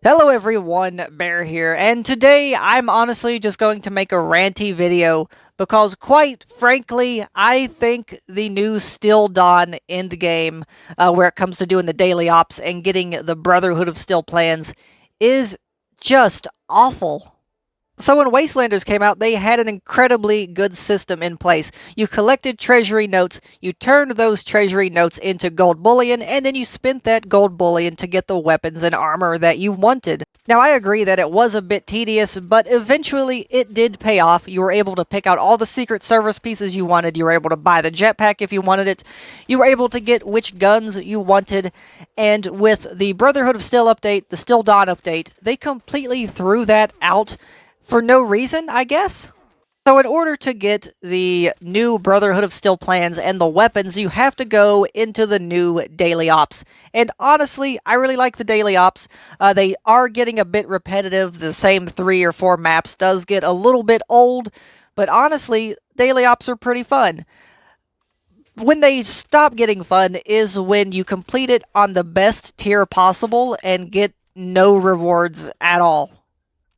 Hello everyone, Bear here, and today I'm honestly just going to make a ranty video because quite frankly, I think the new Still Dawn endgame, where it comes to doing the daily ops and getting the Brotherhood of Steel plans, is just awful. So when Wastelanders came out, they had an incredibly good system in place. You collected treasury notes, you turned those treasury notes into gold bullion, and then you spent that gold bullion to get the weapons and armor that you wanted. Now I agree that it was a bit tedious, but eventually it did pay off. You were able to pick out all the Secret Service pieces you wanted, you were able to buy the jetpack if you wanted it, you were able to get which guns you wanted, and with the Brotherhood of Steel update, the Still Dawn update, they completely threw that out for no reason, I guess. So in order to get the new Brotherhood of Steel plans and the weapons, you have to go into the new daily ops. And honestly, I really like the daily ops. They are getting a bit repetitive. The same 3 or 4 maps does get a little bit old, but honestly, daily ops are pretty fun. When they stop getting fun is when you complete it on the best tier possible and get no rewards at all.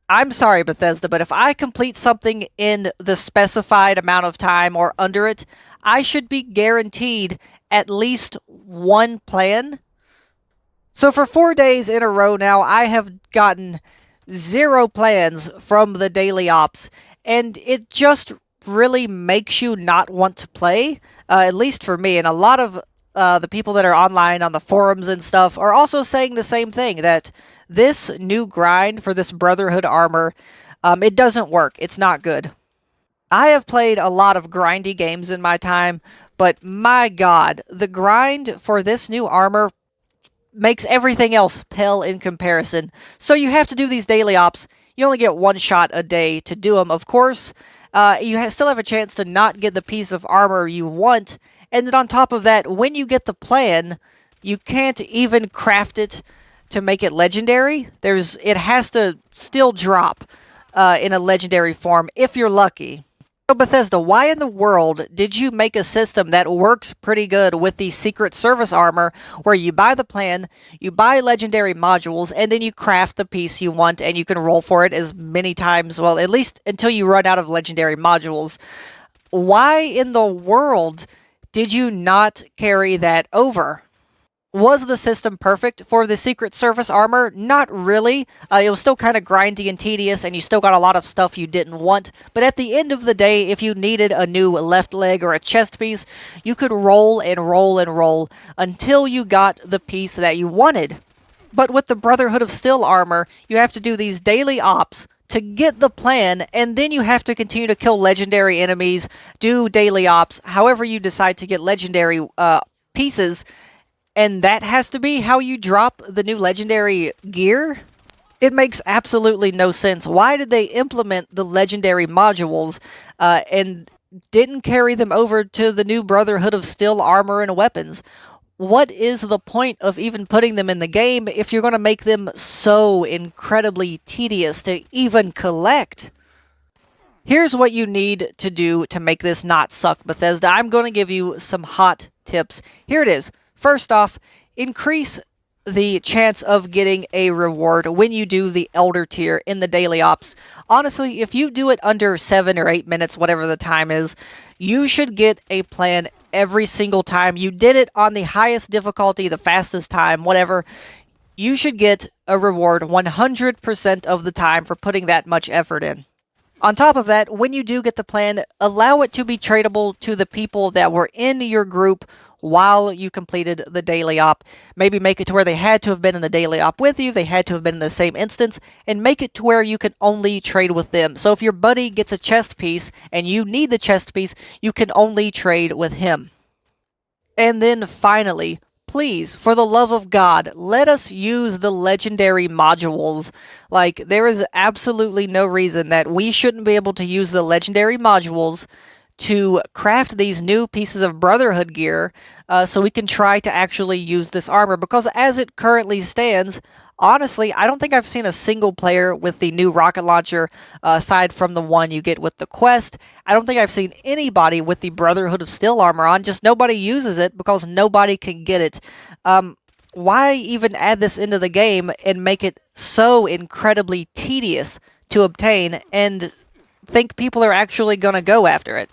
I'm sorry, Bethesda, but if I complete something in the specified amount of time or under it, I should be guaranteed at least one plan. So for 4 days in a row now, I have gotten 0 plans from the daily ops, and it just really makes you not want to play, at least for me, and a lot of the people that are online on the forums and stuff are also saying the same thing, that this new grind for this Brotherhood armor, it doesn't work. It's not good. I have played a lot of grindy games in my time, but my god, the grind for this new armor makes everything else pale in comparison. So you have to do these daily ops. You only get 1 shot a day to do them, of course. You still have a chance to not get the piece of armor you want, and then on top of that, when you get the plan, you can't even craft it to make it legendary. It has to still drop in a legendary form if you're lucky. So Bethesda, why in the world did you make a system that works pretty good with the Secret Service armor, where you buy the plan, you buy legendary modules, and then you craft the piece you want, and you can roll for it as many times, well, at least until you run out of legendary modules? Why in the world did you not carry that over? Was the system perfect for the Secret Service armor? Not really. It was still kind of grindy and tedious, and you still got a lot of stuff you didn't want. But at the end of the day, if you needed a new left leg or a chest piece, you could roll and roll and roll until you got the piece that you wanted. But with the Brotherhood of Steel armor, you have to do these daily ops to get the plan, and then you have to continue to kill legendary enemies, do daily ops, however you decide to get legendary pieces, and that has to be how you drop the new legendary gear? It makes absolutely no sense. Why did they implement the legendary modules and didn't carry them over to the new Brotherhood of Steel armor and weapons? What is the point of even putting them in the game if you're going to make them so incredibly tedious to even collect? Here's what you need to do to make this not suck, Bethesda. I'm going to give you some hot tips. Here it is. First off, increase the chance of getting a reward when you do the Elder tier in the daily ops. Honestly, if you do it under 7 or 8 minutes, whatever the time is, you should get a plan every single time. You did it on the highest difficulty, the fastest time, whatever. You should get a reward 100% of the time for putting that much effort in. On top of that, when you do get the plan, allow it to be tradable to the people that were in your group while you completed the daily op. Maybe make it to where they had to have been in the daily op with you, they had to have been in the same instance, and make it to where you can only trade with them. So if your buddy gets a chest piece and you need the chest piece, you can only trade with him. And then finally, please, for the love of God, let us use the legendary modules. Like, there is absolutely no reason that we shouldn't be able to use the legendary modules to craft these new pieces of Brotherhood gear so we can try to actually use this armor. Because as it currently stands, honestly, I don't think I've seen a single player with the new rocket launcher aside from the one you get with the quest. I don't think I've seen anybody with the Brotherhood of Steel armor on. Just nobody uses it because nobody can get it. why even add this into the game and make it so incredibly tedious to obtain and think people are actually going to go after it?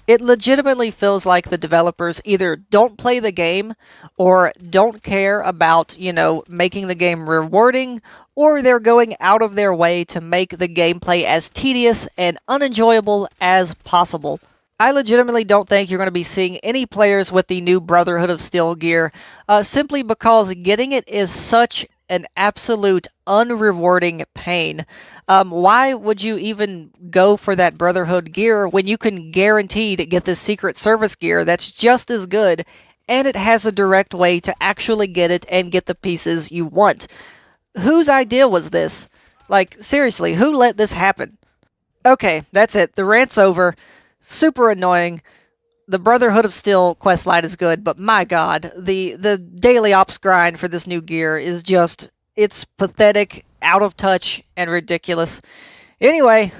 It legitimately feels like the developers either don't play the game or don't care about, making the game rewarding, or they're going out of their way to make the gameplay as tedious and unenjoyable as possible. I legitimately don't think you're going to be seeing any players with the new Brotherhood of Steel gear, simply because getting it is such an absolute unrewarding pain. Why would you even go for that Brotherhood gear when you can guarantee to get this Secret Service gear that's just as good, and it has a direct way to actually get it and get the pieces you want? Whose idea was this? Like, seriously, who let this happen? Okay, that's it. The rant's over. Super annoying. The Brotherhood of Steel questline is good, but my god, the daily ops grind for this new gear is just, it's pathetic, out of touch, and ridiculous. Anyway,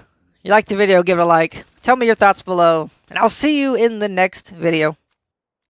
you like the video, give it a like. Tell me your thoughts below, and I'll see you in the next video.